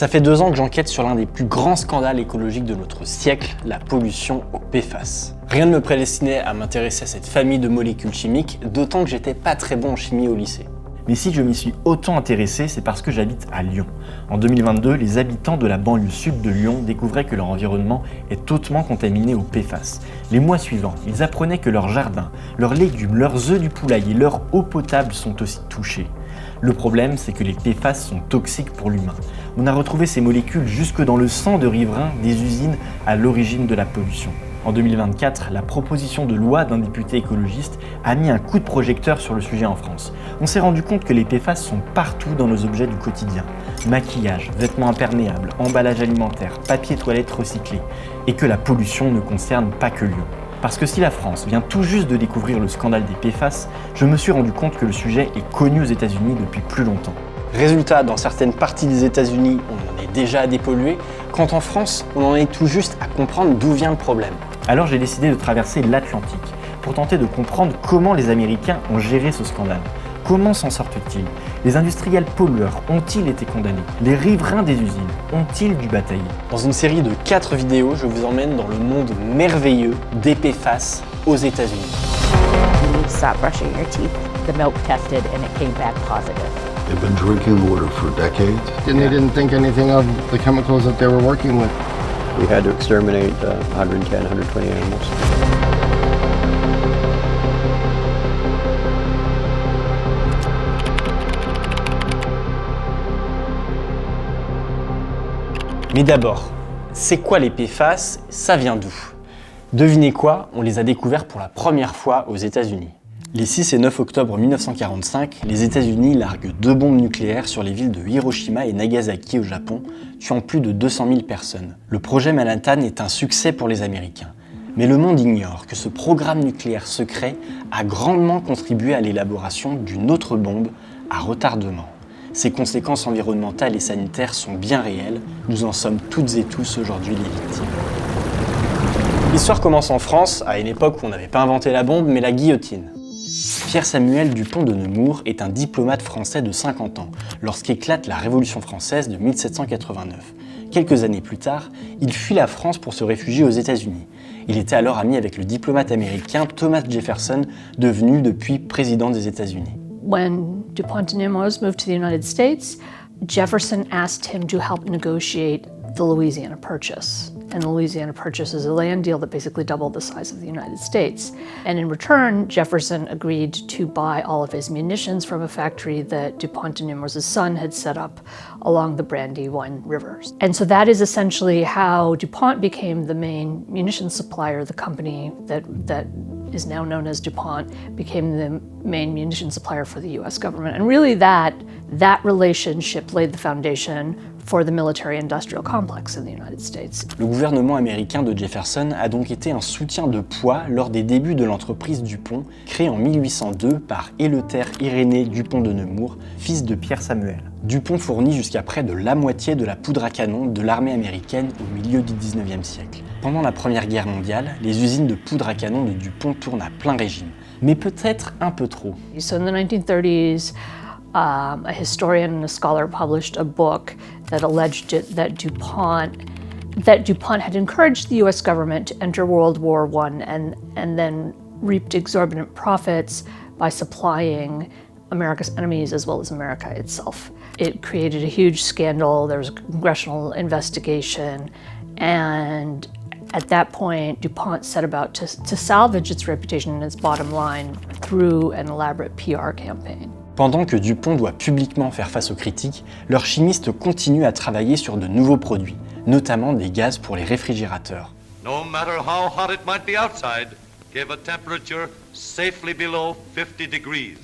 Ça fait 2 ans que j'enquête sur l'un des plus grands scandales écologiques de notre siècle, la pollution au PFAS. Rien ne me prédestinait à m'intéresser à cette famille de molécules chimiques, d'autant que j'étais pas très bon en chimie au lycée. Mais si je m'y suis autant intéressé, c'est parce que j'habite à Lyon. En 2022, les habitants de la banlieue sud de Lyon découvraient que leur environnement est hautement contaminé au PFAS. Les mois suivants, ils apprenaient que leurs jardins, leurs légumes, leurs œufs du poulailler, leur eau potable sont aussi touchés. Le problème, c'est que les PFAS sont toxiques pour l'humain. On a retrouvé ces molécules jusque dans le sang de riverains des usines à l'origine de la pollution. En 2024, la proposition de loi d'un député écologiste a mis un coup de projecteur sur le sujet en France. On s'est rendu compte que les PFAS sont partout dans nos objets du quotidien. Maquillage, vêtements imperméables, emballage alimentaire, papier toilette recyclé. Et que la pollution ne concerne pas que Lyon. Parce que si la France vient tout juste de découvrir le scandale des PFAS, je me suis rendu compte que le sujet est connu aux États-Unis depuis plus longtemps. Résultat, dans certaines parties des États-Unis, on en est déjà à dépolluer, quand en France, on en est tout juste à comprendre d'où vient le problème. Alors j'ai décidé de traverser l'Atlantique pour tenter de comprendre comment les Américains ont géré ce scandale. Comment s'en sortent-ils? Les industriels pollueurs ont-ils été condamnés? Les riverains des usines ont-ils dû batailler? Dans une série de 4 vidéos, je vous emmène dans le monde merveilleux des PFAS aux États-Unis. You need to stop brushing your teeth. The milk tested and it came back positive. They've been drinking water for decades. And they didn't think anything of the chemicals that they were working with. We had to exterminate 110, 120 animals. Mais d'abord, c'est quoi les PFAS? Ça vient d'où? Devinez quoi? On les a découverts pour la première fois aux États-Unis. Les 6 et 9 octobre 1945, les États-Unis larguent 2 bombes nucléaires sur les villes de Hiroshima et Nagasaki au Japon, tuant plus de 200 000 personnes. Le projet Manhattan est un succès pour les Américains. Mais le monde ignore que ce programme nucléaire secret a grandement contribué à l'élaboration d'une autre bombe à retardement. Ses conséquences environnementales et sanitaires sont bien réelles, nous en sommes toutes et tous aujourd'hui les victimes. L'histoire commence en France, à une époque où on n'avait pas inventé la bombe, mais la guillotine. Pierre-Samuel Dupont de Nemours est un diplomate français de 50 ans, lorsqu'éclate la Révolution française de 1789. Quelques années plus tard, il fuit la France pour se réfugier aux États-Unis. Il était alors ami avec le diplomate américain Thomas Jefferson, devenu depuis président des États-Unis. When Dupont de Nemours moved to the United States, Jefferson asked him to help negotiate the Louisiana Purchase. And the Louisiana Purchase is a land deal that basically doubled the size of the United States. And in return, Jefferson agreed to buy all of his munitions from a factory that Dupont de Nemours' son had set up along the Brandywine rivers. And so that is essentially how DuPont became the main munitions supplier. The company that is now known as DuPont became the main munitions supplier for the US government. And really that relationship laid the foundation for the military-industrial complex in the United States. Le gouvernement américain de Jefferson a donc été un soutien de poids lors des débuts de l'entreprise Dupont, créée en 1802 par Éleuthère Irénée Dupont de Nemours, fils de Pierre Samuel. Dupont fournit jusqu'à près de la moitié de la poudre à canon de l'armée américaine au milieu du 19e siècle. Pendant la Première Guerre mondiale, les usines de poudre à canon de Dupont tournent à plein régime, mais peut-être un peu trop. So in the 1930s, a historian and a scholar published a book that alleged that DuPont had encouraged the US government to enter World War I and then reaped exorbitant profits by supplying America's enemies as well as America itself. It created a huge scandal, there was a congressional investigation, and at that point, DuPont set about to salvage its reputation and its bottom line through an elaborate PR campaign. Pendant que Dupont doit publiquement faire face aux critiques, leurs chimistes continuent à travailler sur de nouveaux produits, notamment des gaz pour les réfrigérateurs. No matter how hot it might be outside, give a temperature safely below 50 degrees.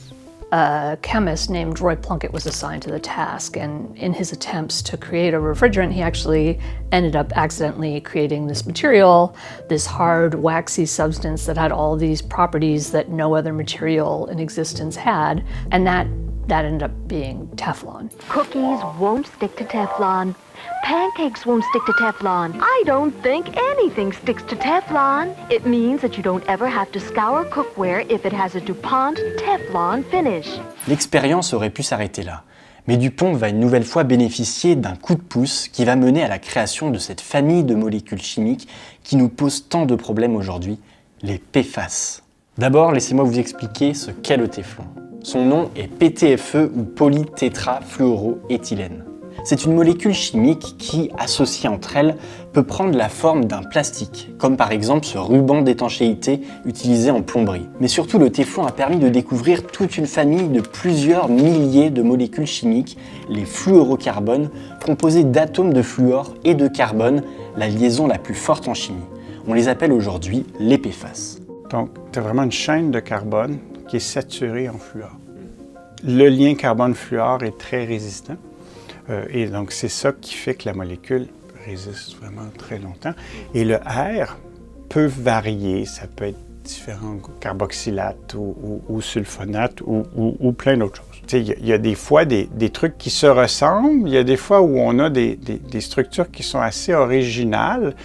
A chemist named Roy Plunkett was assigned to the task, and in his attempts to create a refrigerant, he actually ended up accidentally creating this material, this hard, waxy substance that had all these properties that no other material in existence had, and that ended up being Teflon. Cookies won't stick to Teflon. Pancakes won't stick to Teflon. I don't think anything sticks to Teflon. It means that you don't ever have to scour cookware if it has a DuPont Teflon finish. L'expérience aurait pu s'arrêter là. Mais DuPont va une nouvelle fois bénéficier d'un coup de pouce qui va mener à la création de cette famille de molécules chimiques qui nous pose tant de problèmes aujourd'hui, les PFAS. D'abord, laissez-moi vous expliquer ce qu'est le téflon. Son nom est PTFE ou polytétrafluoroéthylène. C'est une molécule chimique qui, associée entre elles, peut prendre la forme d'un plastique, comme par exemple ce ruban d'étanchéité utilisé en plomberie. Mais surtout, le téflon a permis de découvrir toute une famille de plusieurs milliers de molécules chimiques, les fluorocarbones, composés d'atomes de fluor et de carbone, la liaison la plus forte en chimie. On les appelle aujourd'hui les PFAS. Donc, tu as vraiment une chaîne de carbone qui est saturée en fluor. Le lien carbone-fluor est très résistant. Et donc, c'est ça qui fait que la molécule résiste vraiment très longtemps. Et le R peut varier. Ça peut être différents carboxylates ou sulfonates ou plein d'autres choses. Tu sais, il y a des fois des trucs qui se ressemblent. Il y a des fois où on a des structures qui sont assez originales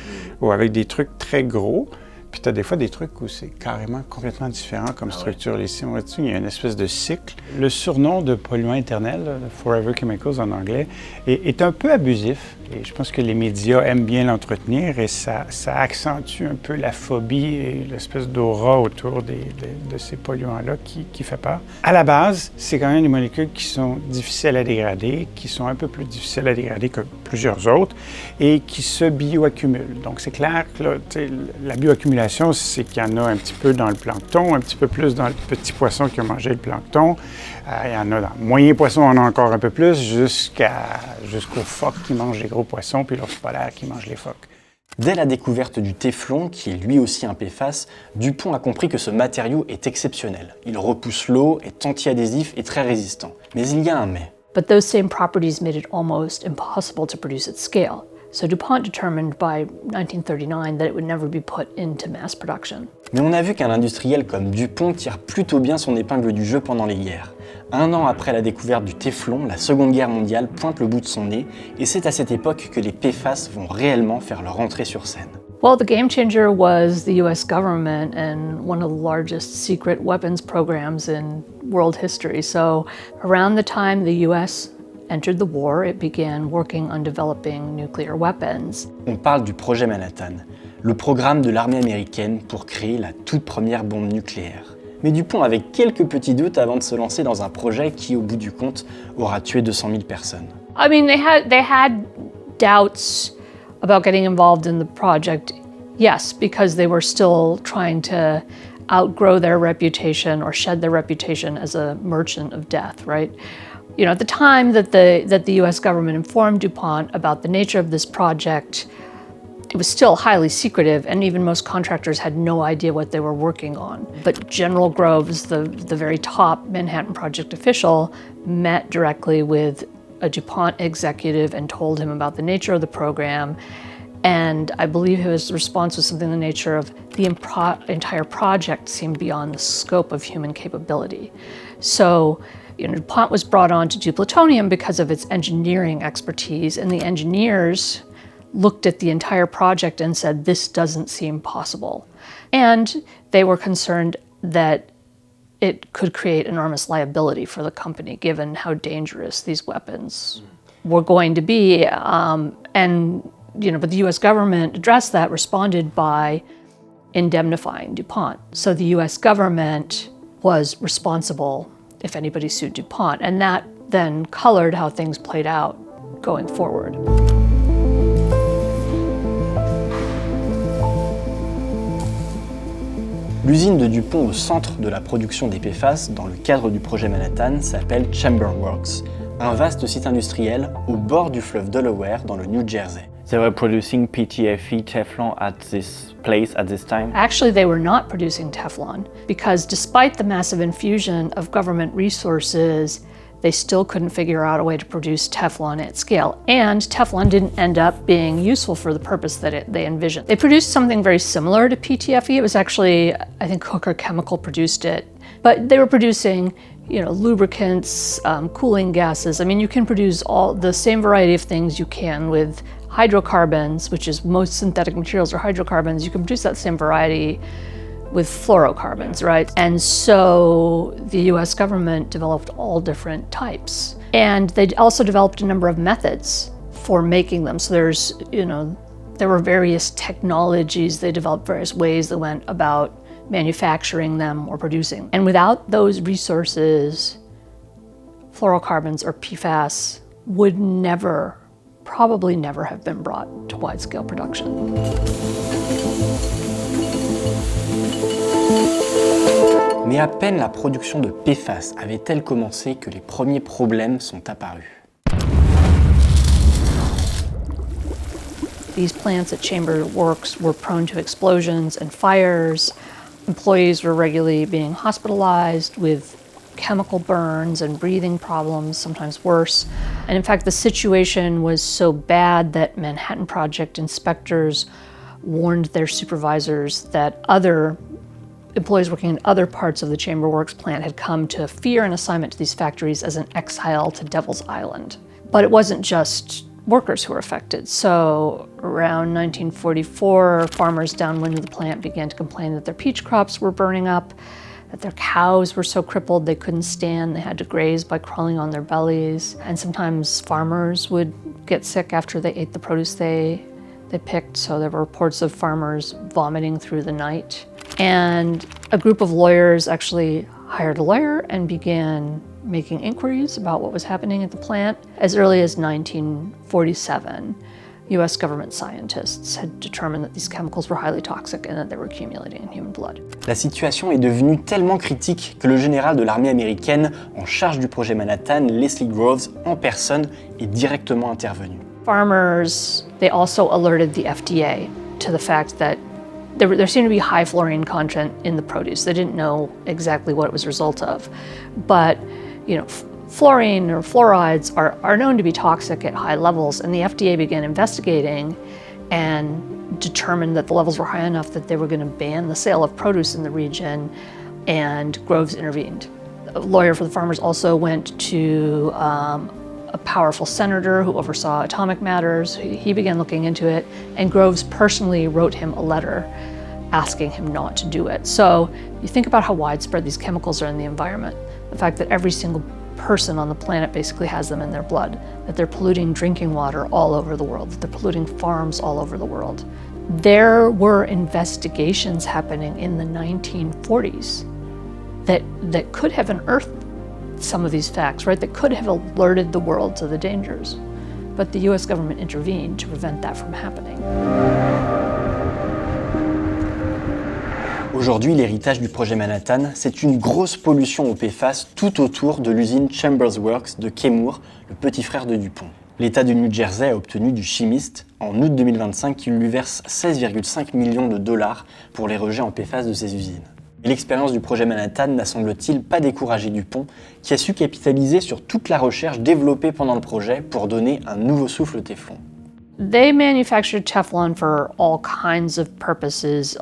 ou avec des trucs très gros. Puis tu as des fois des trucs où c'est carrément complètement différent comme structure. Ici, on voit dessus, il y a une espèce de cycle. Le surnom de polluant éternel, Forever Chemicals en anglais, est un peu abusif. Et je pense que les médias aiment bien l'entretenir et ça accentue un peu la phobie et l'espèce d'aura autour de ces polluants-là qui fait peur. À la base, c'est quand même des molécules qui sont difficiles à dégrader, qui sont un peu plus difficiles à dégrader que plusieurs autres et qui se bioaccumulent. Donc c'est clair que là, la bioaccumulation, c'est qu'il y en a un petit peu dans le plancton, un petit peu plus dans le petit poisson qui a mangé le plancton. Il y en a dans le moyen poisson, on en a encore un peu plus, jusqu'aux phoques qui mangent les gros poissons, puis l'ours polaire qui mange les phoques. Dès la découverte du téflon, qui est lui aussi un PFAS, DuPont a compris que ce matériau est exceptionnel. Il repousse l'eau, est anti-adhésif et très résistant. Mais il y a un mais. But those same properties made it almost impossible to produce at scale. So DuPont determined by 1939 that it would never be put into mass production. Mais on a vu qu'un industriel comme DuPont tire plutôt bien son épingle du jeu pendant les guerres. Un an après la découverte du téflon, la Seconde Guerre mondiale pointe le bout de son nez, et c'est à cette époque que les PFAS vont réellement faire leur entrée sur scène. Well, the game changer was the US government and one of the largest secret weapons programs in world history. So around the time the US entered the war, it began working on developing nuclear weapons. On parle du projet Manhattan, le programme de l'armée américaine pour créer la toute première bombe nucléaire. Mais DuPont avait quelques petits doutes avant de se lancer dans un projet qui, au bout du compte, aura tué 200 000 personnes. I mean, they had doubts about getting involved in the project, yes, because they were still trying to outgrow their reputation or shed their reputation as a merchant of death, right? You know, at the time that the US government informed DuPont about the nature of this project, it was still highly secretive, and even most contractors had no idea what they were working on. But General Groves, the very top Manhattan Project official, met directly with a DuPont executive and told him about the nature of the program. And I believe his response was something in the nature of the entire project seemed beyond the scope of human capability. So, you know, DuPont was brought on to do plutonium because of its engineering expertise, and the engineers looked at the entire project and said, this doesn't seem possible. And they were concerned that it could create enormous liability for the company, given how dangerous these weapons were going to be. But the US government addressed that, responded by indemnifying DuPont. So the US government was responsible if anybody sued DuPont, and that then colored how things played out going forward. L'usine de DuPont au centre de la production des PFAS, dans le cadre du projet Manhattan, s'appelle Chamber Works, un vaste site industriel au bord du fleuve Delaware dans le New Jersey. They were producing PTFE Teflon at this place at this time? Actually, they were not producing Teflon because despite the massive infusion of government resources, they still couldn't figure out a way to produce Teflon at scale. And Teflon didn't end up being useful for the purpose that they envisioned. They produced something very similar to PTFE. It was actually, I think Hooker Chemical produced it. But they were producing, lubricants, cooling gases. I mean, you can produce all the same variety of things you can with hydrocarbons, which is most synthetic materials are hydrocarbons. You can produce that same variety with fluorocarbons, right? And so the US government developed all different types. And they also developed a number of methods for making them. So there were various technologies. They developed various ways they went about manufacturing them or producing. And without those resources, fluorocarbons or PFAS would probably never have been brought to wide-scale production. Mais à peine la production de PFAS avait-elle commencé que les premiers problèmes sont apparus. These plants at Chamber Works were prone to explosions and fires. Employees were regularly being hospitalized with chemical burns and breathing problems, sometimes worse. And in fact, the situation was so bad that Manhattan Project inspectors warned their supervisors that other employees working in other parts of the Chamber Works plant had come to fear an assignment to these factories as an exile to Devil's Island. But it wasn't just workers who were affected. So around 1944, farmers downwind of the plant began to complain that their peach crops were burning up, that their cows were so crippled they couldn't stand, they had to graze by crawling on their bellies. And sometimes farmers would get sick after they ate the produce they picked, so there were reports of farmers vomiting through the night. And a group of lawyers actually hired a lawyer and began making inquiries about what was happening at the plant. As early as 1947, US government scientists had determined that these chemicals were highly toxic and that they were accumulating in human blood. La situation est devenue tellement critique que le général de l'armée américaine en charge du projet Manhattan, Leslie Groves, en personne, est directement intervenu. Farmers, they also alerted the FDA to the fact that there seemed to be high fluorine content in the produce. They didn't know exactly what it was a result of. But, fluorine or fluorides are known to be toxic at high levels, and the FDA began investigating and determined that the levels were high enough that they were going to ban the sale of produce in the region, and Groves intervened. A lawyer for the farmers also went to a powerful senator who oversaw atomic matters. He began looking into it, and Groves personally wrote him a letter asking him not to do it. So you think about how widespread these chemicals are in the environment, the fact that every single person on the planet basically has them in their blood, that they're polluting drinking water all over the world, that they're polluting farms all over the world. There were investigations happening in the 1940s that could have unearthed some of these facts, right? That could have alerted the world to the dangers. But the US government intervened to prevent that from happening. Aujourd'hui, l'héritage du projet Manhattan, c'est une grosse pollution au PFAS tout autour de l'usine Chambers Works de Kenmore, le petit frère de DuPont. L'État du New Jersey a obtenu du chimiste, en août 2025, qu'il lui verse 16,5 millions de dollars pour les rejets en PFAS de ses usines. Et l'expérience du projet Manhattan n'a semble-t-il pas découragé DuPont, qui a su capitaliser sur toute la recherche développée pendant le projet pour donner un nouveau souffle au téflon. They manufactured Teflon for all kinds of purposes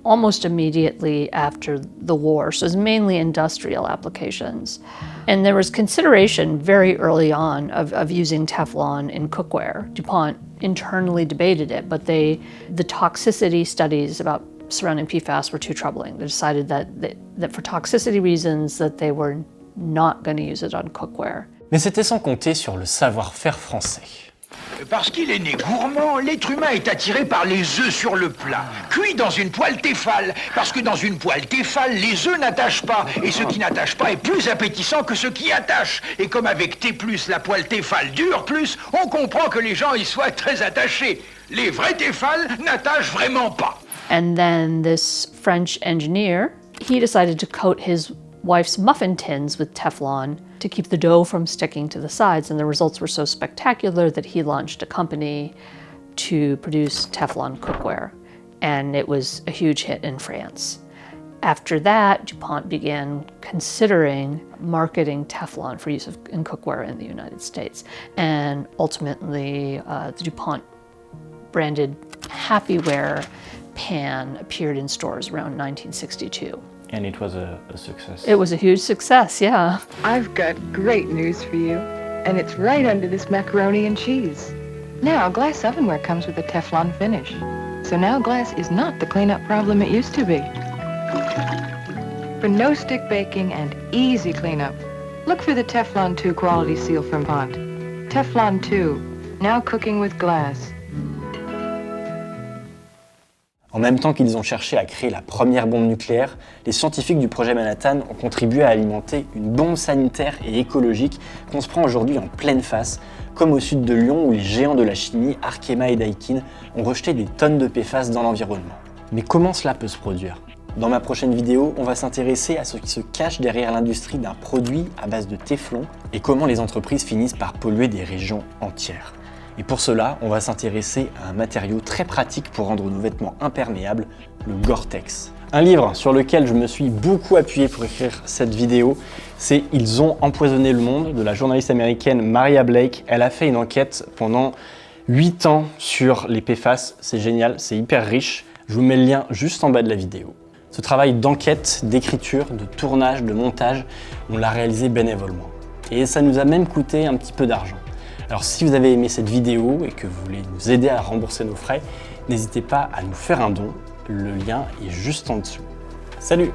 almost immediately after the war, so it's mainly industrial applications. And there was consideration very early on of using Teflon in cookware. DuPont internally debated it, but the toxicity studies surrounding PFAS were too troubling. They decided that for toxicity reasons that they were not going to use it on cookware. Mais c'était sans compter sur le savoir-faire français. Parce qu'il est né gourmand, l'être humain est attiré par les œufs sur le plat, cuits dans une poêle Tefal. Parce que dans une poêle Tefal, les œufs n'attachent pas, et ce qui n'attache pas est plus appétissant que ce qui attache. Et comme avec T+, la poêle Tefal dure plus, on comprend que les gens y soient très attachés. Les vrais Tefal n'attachent vraiment pas. And then this French engineer, he decided to coat his wife's muffin tins with Teflon to keep the dough from sticking to the sides, and the results were so spectacular that he launched a company to produce Teflon cookware, and it was a huge hit in France. After that, DuPont began considering marketing Teflon for use in cookware in the United States, and ultimately the DuPont branded Happyware pan appeared in stores around 1962. And it was a success. It was a huge success, yeah. I've got great news for you, and it's right under this macaroni and cheese. Now, glass ovenware comes with a Teflon finish. So now glass is not the cleanup problem it used to be. For no-stick baking and easy cleanup, Look for the Teflon 2 quality seal from Pont. Teflon 2, now cooking with glass. En même temps qu'ils ont cherché à créer la première bombe nucléaire, les scientifiques du projet Manhattan ont contribué à alimenter une bombe sanitaire et écologique qu'on se prend aujourd'hui en pleine face, comme au sud de Lyon où les géants de la chimie, Arkema et Daikin, ont rejeté des tonnes de PFAS dans l'environnement. Mais comment cela peut se produire ? Dans ma prochaine vidéo, on va s'intéresser à ce qui se cache derrière l'industrie d'un produit à base de téflon et comment les entreprises finissent par polluer des régions entières. Et pour cela, on va s'intéresser à un matériau très pratique pour rendre nos vêtements imperméables, le Gore-Tex. Un livre sur lequel je me suis beaucoup appuyé pour écrire cette vidéo, c'est « Ils ont empoisonné le monde » de la journaliste américaine Maria Blake. Elle a fait une enquête pendant 8 ans sur les PFAS. C'est génial, c'est hyper riche. Je vous mets le lien juste en bas de la vidéo. Ce travail d'enquête, d'écriture, de tournage, de montage, on l'a réalisé bénévolement. Et ça nous a même coûté un petit peu d'argent. Alors si vous avez aimé cette vidéo et que vous voulez nous aider à rembourser nos frais, n'hésitez pas à nous faire un don, le lien est juste en dessous. Salut!